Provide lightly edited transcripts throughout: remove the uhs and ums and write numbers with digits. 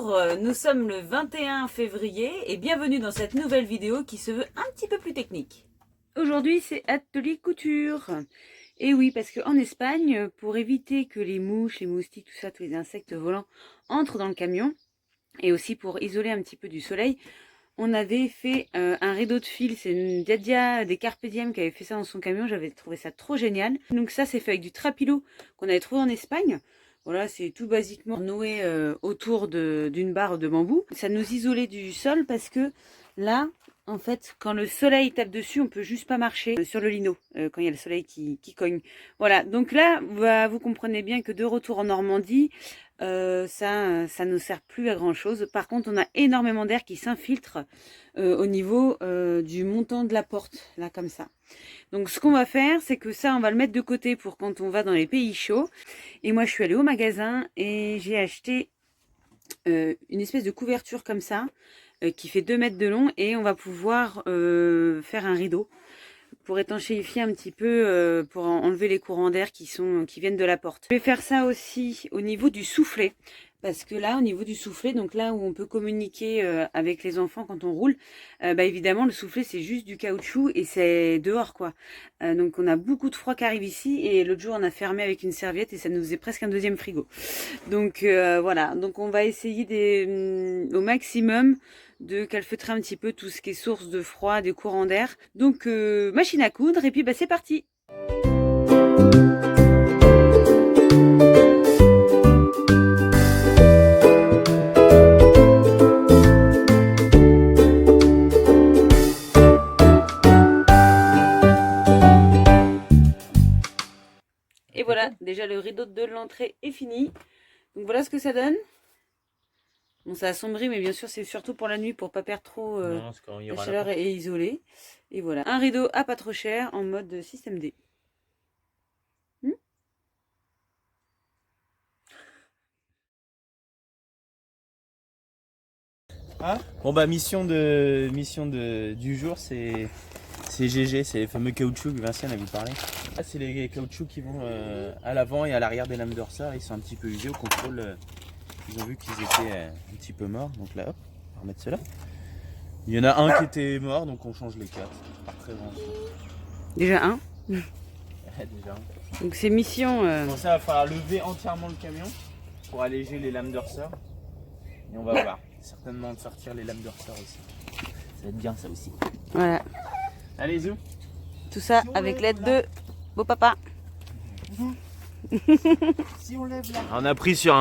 Bonjour, nous sommes le 21 février et bienvenue dans cette nouvelle vidéo qui se veut un petit peu plus technique. Aujourd'hui c'est atelier couture. Et oui, parce qu'en Espagne, pour éviter que les mouches, les moustiques, tout ça, tous les insectes volants entrent dans le camion, et aussi pour isoler un petit peu du soleil, on avait fait un rideau de fil. C'est une Diadia des Carpe Diem qui avait fait ça dans son camion. J'avais trouvé ça trop génial. Donc ça, c'est fait avec du trapilo qu'on avait trouvé en Espagne. Voilà, c'est tout basiquement noué autour d'une barre de bambou. Ça nous isolait du sol parce que là, en fait, quand le soleil tape dessus, on peut juste pas marcher sur le lino quand il y a le soleil qui cogne. Voilà, donc là, vous comprenez bien que de retour en Normandie, ça ne sert plus à grand chose. Par contre, on a énormément d'air qui s'infiltre au niveau du montant de la porte, là comme ça. Donc ce qu'on va faire, c'est que ça, on va le mettre de côté pour quand on va dans les pays chauds. Et moi, je suis allée au magasin et j'ai acheté une espèce de couverture comme ça, qui fait 2 mètres de long, et on va pouvoir faire un rideau pour étanchéifier un petit peu, pour enlever les courants d'air qui viennent de la porte. Je vais faire ça aussi au niveau du soufflet, parce que là, au niveau du soufflet, donc là où on peut communiquer avec les enfants quand on roule, bah évidemment le soufflet c'est juste du caoutchouc et c'est dehors quoi. Donc on a beaucoup de froid qui arrive ici, et l'autre jour on a fermé avec une serviette et ça nous faisait presque un deuxième frigo. Donc voilà, donc on va essayer au maximum de calfeutrer un petit peu tout ce qui est source de froid, des courants d'air. Donc machine à coudre, et puis bah c'est parti. Et voilà, déjà le rideau de l'entrée est fini. Donc voilà ce que ça donne. Bon, ça assombrit, mais bien sûr, c'est surtout pour la nuit, pour pas perdre trop la chaleur et isoler. Et voilà, un rideau à pas trop cher en mode système D. Hein? Bon bah mission du jour, c'est GG, c'est les fameux caoutchoucs que Vinciane a vu parler. Là c'est les caoutchoucs qui vont à l'avant et à l'arrière des lames de ressort. Ils sont un petit peu usés au contrôle. Ils ont vu qu'ils étaient un petit peu morts, donc là hop, on va remettre cela. Il y en a un qui était mort, donc on change les 4. Pas très grand. Déjà un. Déjà un. Donc c'est mission. Pour ça, il va falloir lever entièrement le camion pour alléger les lames de ressort. Et on va voir, certainement de sortir les lames de ressort aussi. Ça va être bien ça aussi. Voilà. Allez, zou. Tout ça avec l'aide de beau papa. Si on lève là. On a pris sur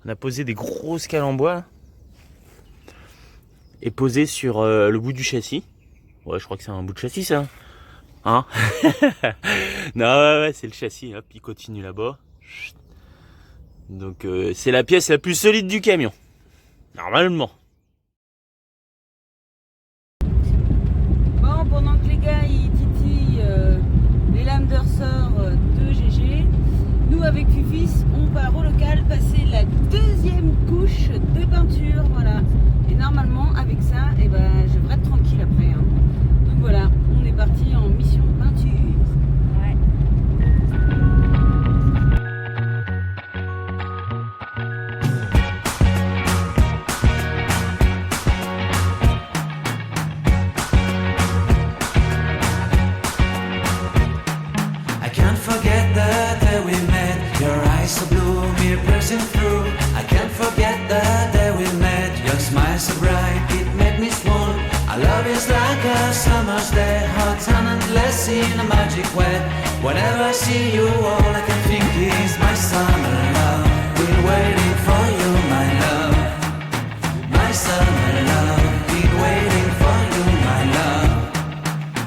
on a posé des grosses cales en bois et posé sur le bout du châssis. Ouais, je crois que c'est un bout de châssis ça. Hein? Non, ouais, c'est le châssis. Hop, il continue là-bas. Donc c'est la pièce la plus solide du camion. Normalement. Bon, pendant que les gars ils titillent les lames de ressort de GG, nous avec Fufis, on part au local passer la 2e couche de peinture. Voilà. Et normalement avec ça, et ben, je devrais être tranquille après. Hein. Donc voilà, on est parti en mission peinture. Ouais. So blue, me piercing through. I can't forget the day we met. Your smile so bright, it made me swoon. Our love is like a summer's day, hot and endless in a magic way. Whenever I see you, all I can think is my summer love. Been waiting for you, my love. My summer love. Been waiting for you, my love.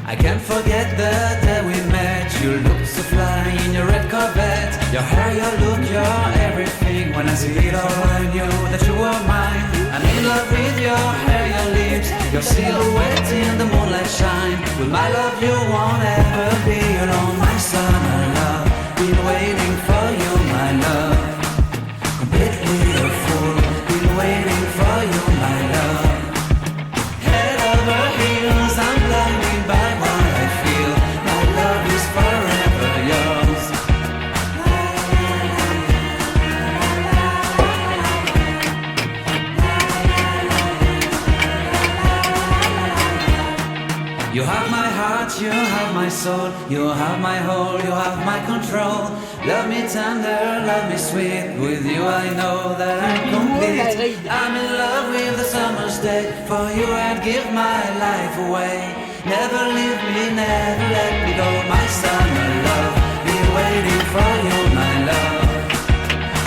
I can't forget the day we met. You looked so fly in your red Corvette. Your hair, your look, your everything. When I see it all, I knew that you were mine. I'm in love with your hair, your lips, your silhouette in the moonlight shine. With my love, you won't ever be alone. My summer love, been waiting for you, my love. Completely a fool, been waiting for you, my love. Head over heels, I'm blinded by what I feel. My love is forever yours. You have my heart, you have my soul, you have my whole, you have my control. Love me tender, love me sweet, with you I know that I'm complete. I'm in love with the summer's day, for you I'd give my life away. Never leave me, never let me go, my summer love, be waiting for you, my love.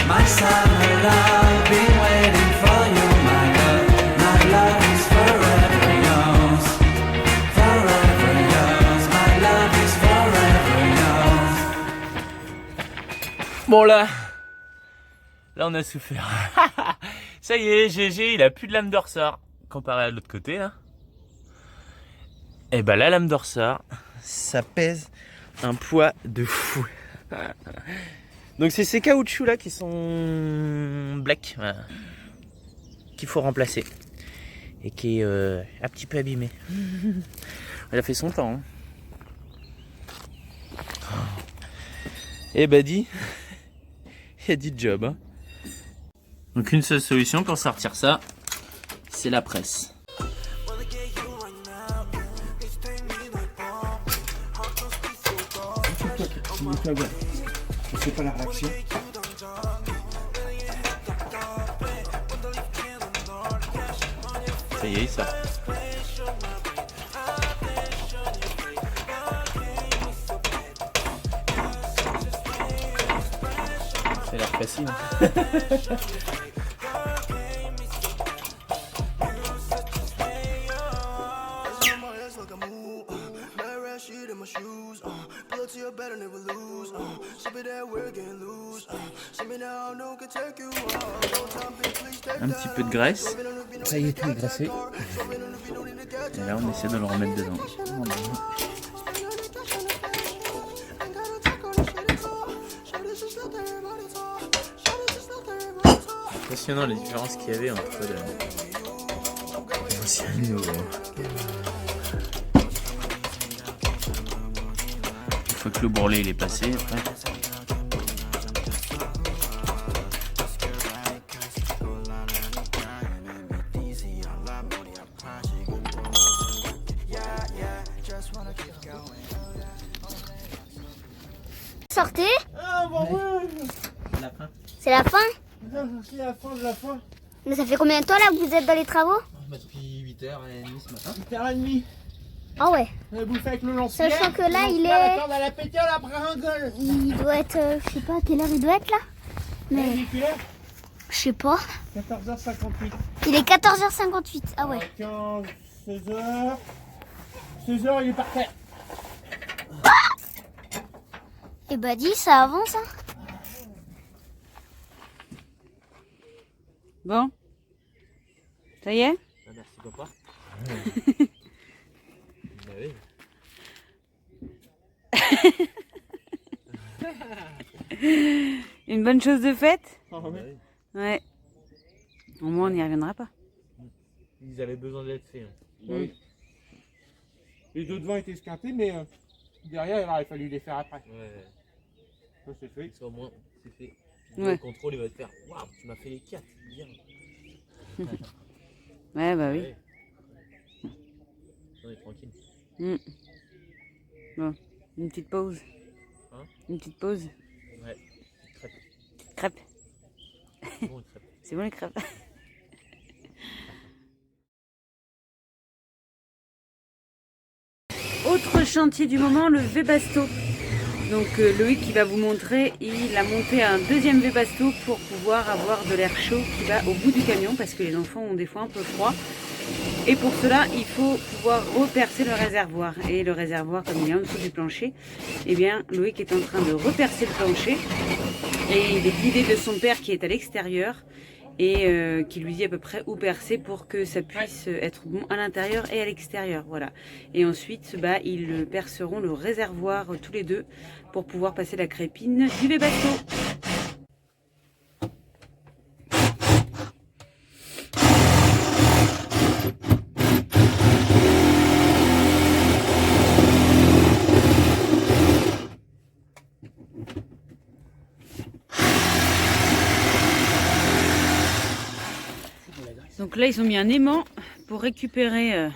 My summer love, be waiting for you, my love. My love is forever yours, forever yours. My love is forever yours. Bon là on a souffert. Ça y est, GG, il a plus de lame de ressort. Comparé à l'autre côté là. Et bah la lame de ressort, ça pèse un poids de fou. Donc c'est ces caoutchoucs là qui sont black, voilà, qu'il faut remplacer. Et qui est un petit peu abîmé. Elle a fait son temps. Hein. Et bah dit, il y a du job. Hein. Donc une seule solution pour sortir ça, c'est la presse. Je sais pas la réaction. Ça y est, ça. Ça a l'air facile. Un petit peu de graisse. Ça y est, tout est graissé. Et là, on essaie de le remettre dedans. Impressionnant les différences qu'il y avait entre l'ancien et le nouveau. Une fois que le bourrelet il est passé, après. Sortez. Ah bon ouais. La fin. C'est la fin. C'est la fin de la fin. Mais ça fait combien de temps là que vous êtes dans les travaux? Depuis 8h30 ce matin. 8h30. Ah ouais. On a bouffé avec le lance-pierre. Sachant que là il La est... corde à la péter à la bringole. Il doit être... je sais pas à quelle heure il doit être là. Mais... Je sais pas. 14h58. Il est 14h58. Ah ouais. 15, 16h. 16h, il est par terre. Et bah dis, ça avance hein. Bon. Ça y est? Merci papa. Bah oui. Une bonne chose de faite? Ah ouais. Ouais. Au moins on n'y reviendra pas. Ils avaient besoin d'être faits. Hein. Oui. Les deux devant étaient esquintés, mais derrière, il aurait fallu les faire après. Ouais. Ça, c'est fait. Ça au moins, c'est fait. Ouais. Le contrôle, il va te faire. Waouh, tu m'as fait les 4. Bien. Ouais, bah oui. Ouais. On est tranquille. Bon, une petite pause. Hein? Une petite pause. Ouais. Crêpe. Crêpes. Bon, une crêpe. C'est bon les crêpes. Autre chantier du moment, le Webasto. Donc Loïc qui va vous montrer, il a monté un deuxième Webasto pour pouvoir avoir de l'air chaud qui va au bout du camion parce que les enfants ont des fois un peu froid. Et pour cela, il faut pouvoir repercer le réservoir. Et le réservoir, comme il est en dessous du plancher, eh bien Loïc est en train de repercer le plancher. Et il est guidé de son père qui est à l'extérieur et qui lui dit à peu près où percer pour que ça puisse être bon à l'intérieur et à l'extérieur. Voilà. Et ensuite, bah, ils perceront le réservoir tous les deux pour pouvoir passer la crépine du Webasto. Donc là, ils ont mis un aimant pour récupérer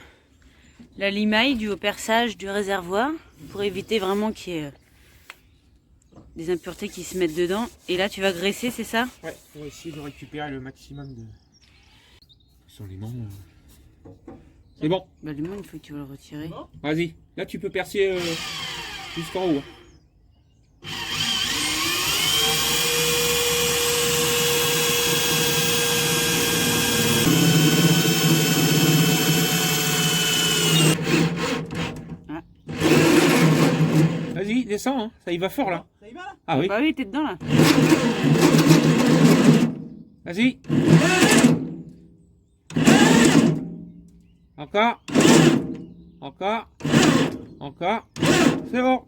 la limaille due au perçage du réservoir pour éviter vraiment qu'il y ait des impuretés qui se mettent dedans. Et là, tu vas graisser, c'est ça? Ouais, pour essayer de récupérer le maximum de... Sans les membres. C'est bon. Bah, du moins, il faut que tu vas le retirer. Vas-y. Là, tu peux percer jusqu'en haut. Ah. Vas-y, descends. Hein. Ça y va fort, là. Ça y va là? Ah oui. Bah oui, t'es dedans, là. Vas-y. Encore. Encore. Encore. C'est bon.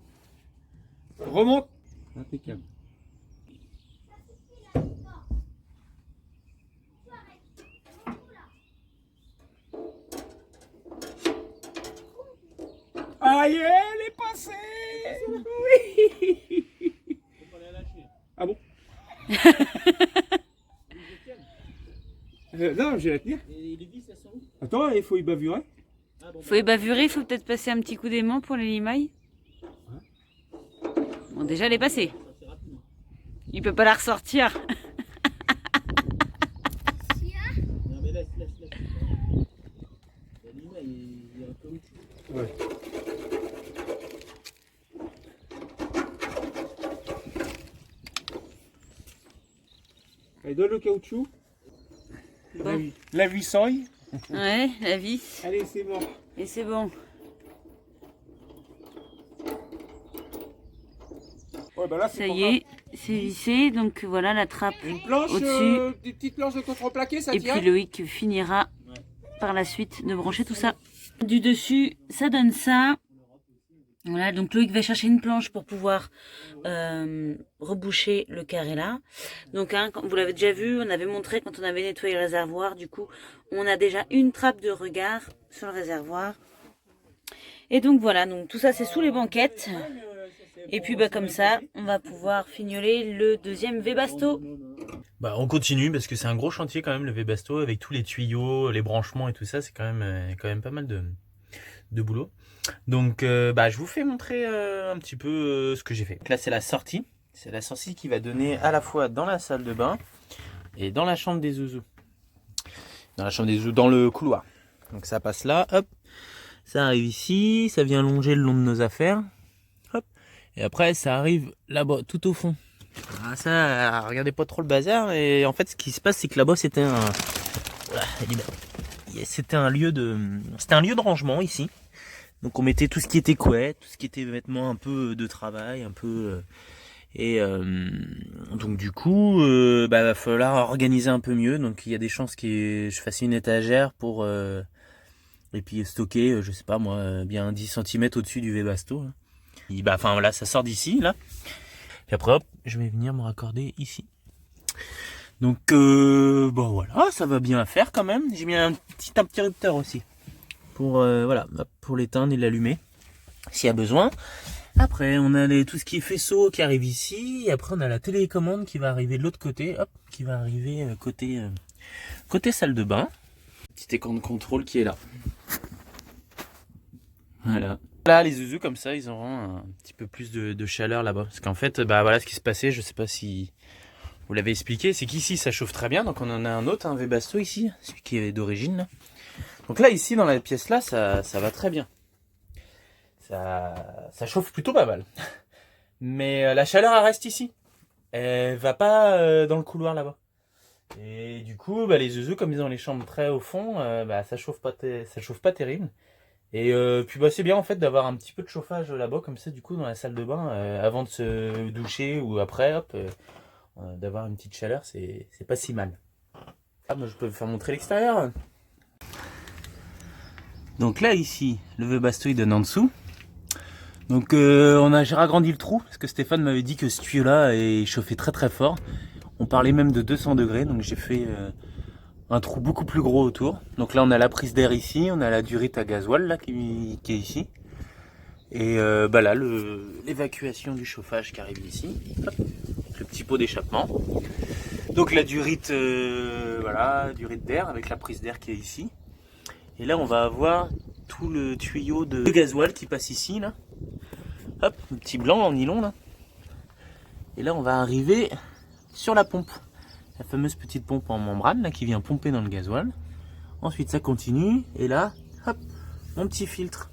Remonte. Impeccable. Aïe, elle est passée. Oui. Ah bon? Non, je vais la tenir. Et les vis, elles sont où? Attends, il faut y bavurer. Faut ébavurer, il faut peut-être passer un petit coup d'aimant pour les limailles. Bon, déjà, elle est passée. Il peut pas la ressortir. Non mais laisse. La limaille, il y a un caoutchouc. Ouais. Allez, donne le caoutchouc. Bon. La vissoille. Ouais, la vis. Allez, c'est bon. Et c'est bon. Ouais, bah là, Ça y est, c'est vissé. Donc voilà la trappe Une planche, au-dessus. des petites planches de contreplaqué, ça Et tient. puis Loïc finira par la suite de brancher tout ça. Du dessus, ça donne ça. Voilà, donc Loïc va chercher une planche pour pouvoir reboucher le carré là. Donc hein, vous l'avez déjà vu, on avait montré quand on avait nettoyé le réservoir. Du coup, on a déjà une trappe de regard sur le réservoir. Et donc voilà, donc tout ça c'est sous les banquettes. Et puis bah comme ça, on va pouvoir fignoler le deuxième Webasto. Bah on continue parce que c'est un gros chantier quand même le Webasto avec tous les tuyaux, les branchements et tout ça, c'est quand même pas mal de boulot. Donc bah je vous fais montrer un petit peu ce que j'ai fait. Là c'est la sortie. C'est la sortie qui va donner à la fois dans la salle de bain et dans la chambre des zouzous. Dans la chambre des zouzous, dans le couloir. Donc ça passe là, hop. Ça arrive ici, ça vient longer le long de nos affaires. Hop. Et après ça arrive là-bas, tout au fond. Ah, ça, regardez pas trop le bazar. Et en fait ce qui se passe c'est que là-bas c'était un... Voilà, c'était un lieu de rangement ici. Donc on mettait tout ce qui était couette, tout ce qui était vêtements un peu de travail, un peu... donc du coup, bah, va falloir organiser un peu mieux. Donc il y a des chances que je fasse une étagère pour... et puis stocker, je sais pas moi, bien 10 cm au-dessus du Webasto. Hein. Et bah, enfin voilà, ça sort d'ici, là. Et après, hop, je vais venir me raccorder ici. Donc, bon voilà, ça va bien faire quand même. J'ai mis un petit interrupteur aussi. Pour, voilà, pour l'éteindre et l'allumer, s'il y a besoin. Après, on a tout ce qui est faisceau qui arrive ici. Et après, on a la télécommande qui va arriver de l'autre côté. Hop, qui va arriver côté salle de bain. Petit écran de contrôle qui est là. Voilà. Là, les zouzous, comme ça, ils auront un petit peu plus de chaleur là-bas. Parce qu'en fait, bah voilà ce qui se passait, je sais pas si vous l'avez expliqué, c'est qu'ici, ça chauffe très bien. Donc, on en a un autre, un Webasto ici, celui qui est d'origine, là. Donc là, ici, dans la pièce là, ça va très bien. Ça chauffe plutôt pas mal. Mais la chaleur, elle reste ici. Elle va pas dans le couloir là-bas. Et du coup, bah, les zouzous, comme ils ont les chambres très au fond, bah, ça chauffe pas terrible. Et puis bah, c'est bien en fait d'avoir un petit peu de chauffage là-bas, comme ça, du coup, dans la salle de bain, avant de se doucher ou après, hop, d'avoir une petite chaleur, c'est pas si mal. Ah, moi, je peux vous faire montrer l'extérieur. Donc là, ici, le Webasto, il donne en dessous. Donc j'ai ragrandi le trou, parce que Stéphane m'avait dit que ce tuyau-là est chauffé très très fort. On parlait même de 200 degrés, donc j'ai fait un trou beaucoup plus gros autour. Donc là, on a la prise d'air ici, on a la durite à gasoil là, qui est ici. Et bah là, l'évacuation du chauffage qui arrive ici. Hop, le petit pot d'échappement. Donc la durite, voilà, durite d'air avec la prise d'air qui est ici. Et là, on va avoir tout le tuyau de gasoil qui passe ici, là. Hop, le petit blanc en nylon, là. Et là, on va arriver sur la pompe. La fameuse petite pompe en membrane, là, qui vient pomper dans le gasoil. Ensuite, ça continue. Et là, hop, mon petit filtre.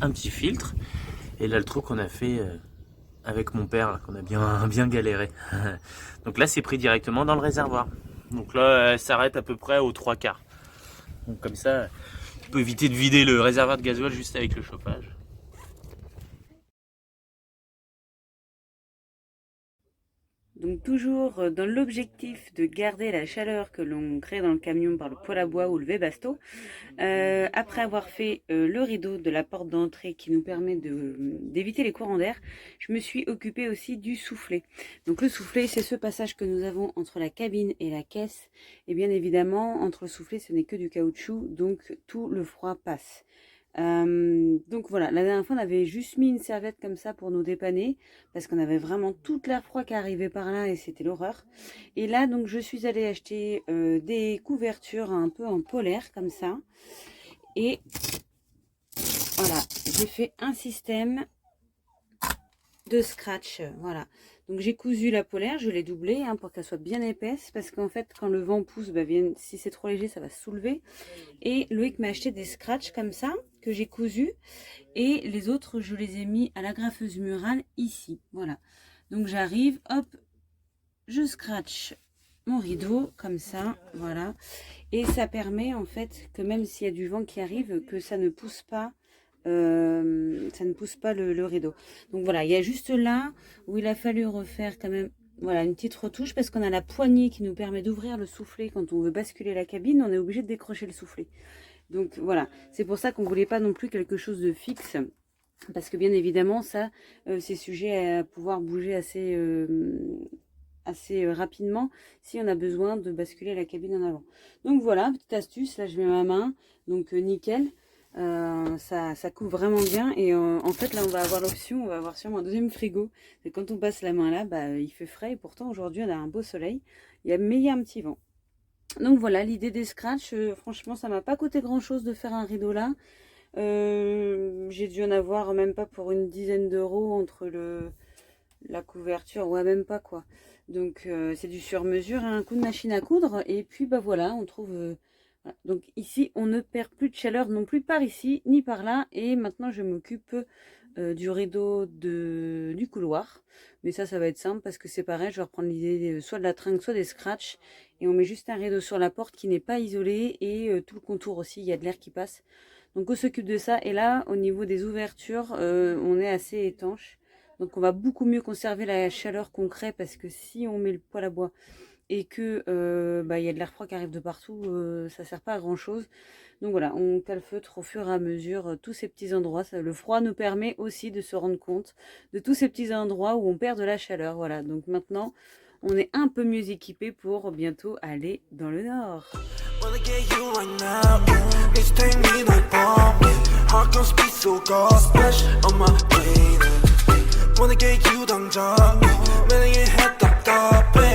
Un petit filtre. Et là, le trou qu'on a fait avec mon père, là, qu'on a bien galéré. Donc là, c'est pris directement dans le réservoir. Donc là, elle s'arrête à peu près aux 3/4. Donc comme ça, on peut éviter de vider le réservoir de gasoil juste avec le chauffage. Donc toujours dans l'objectif de garder la chaleur que l'on crée dans le camion par le poêle à bois ou le Webasto, après avoir fait le rideau de la porte d'entrée qui nous permet d'éviter les courants d'air, je me suis occupée aussi du soufflet. Donc le soufflet, c'est ce passage que nous avons entre la cabine et la caisse. Et bien évidemment, entre le soufflet, ce n'est que du caoutchouc, donc tout le froid passe. Donc voilà, la dernière fois on avait juste mis une serviette comme ça pour nous dépanner parce qu'on avait vraiment tout l'air froid qui arrivait par là et c'était l'horreur. Et là donc je suis allée acheter des couvertures un peu en polaire comme ça et voilà, j'ai fait un système de scratch, voilà. Donc j'ai cousu la polaire, je l'ai doublée hein, pour qu'elle soit bien épaisse parce qu'en fait quand le vent pousse, si c'est trop léger ça va se soulever. Et Loïc m'a acheté des scratchs comme ça que j'ai cousu et les autres je les ai mis à l'agrafeuse murale ici, voilà. Donc j'arrive, hop, je scratch mon rideau comme ça, voilà. Et ça permet en fait que même s'il y a du vent qui arrive, que ça ne pousse pas. Le rideau. Donc voilà, il y a juste là où il a fallu refaire quand même voilà une petite retouche parce qu'on a la poignée qui nous permet d'ouvrir le soufflet quand on veut basculer la cabine, on est obligé de décrocher le soufflet. Donc voilà, c'est pour ça qu'on voulait pas non plus quelque chose de fixe parce que bien évidemment ça c'est sujet à pouvoir bouger assez rapidement si on a besoin de basculer la cabine en avant. Donc voilà, petite astuce, là je mets ma main, donc nickel. Ça coupe vraiment bien et en fait là on va avoir l'option, on va avoir sûrement un deuxième frigo et quand on passe la main là il fait frais et pourtant aujourd'hui on a un beau soleil mais il y a un petit vent. Donc voilà l'idée des scratchs, franchement ça m'a pas coûté grand chose de faire un rideau là, j'ai dû en avoir même pas pour une dizaine d'euros entre la couverture, ouais même pas quoi. Donc c'est du sur mesure, un coup de machine à coudre et puis voilà on trouve donc ici on ne perd plus de chaleur non plus par ici ni par là et maintenant je m'occupe du rideau du couloir, mais ça va être simple parce que c'est pareil, je vais reprendre l'idée soit de la tringle soit des scratchs et on met juste un rideau sur la porte qui n'est pas isolé et tout le contour aussi il y a de l'air qui passe, donc on s'occupe de ça. Et là au niveau des ouvertures on est assez étanche, donc on va beaucoup mieux conserver la chaleur qu'on crée parce que si on met le poêle à bois et que y a de l'air froid qui arrive de partout, ça sert pas à grand chose. Donc voilà, on calfeutre au fur et à mesure tous ces petits endroits. Le froid nous permet aussi de se rendre compte de tous ces petits endroits où on perd de la chaleur. Voilà, donc maintenant on est un peu mieux équipé pour bientôt aller dans le nord. Wanna get you 당장 매일 해 답답해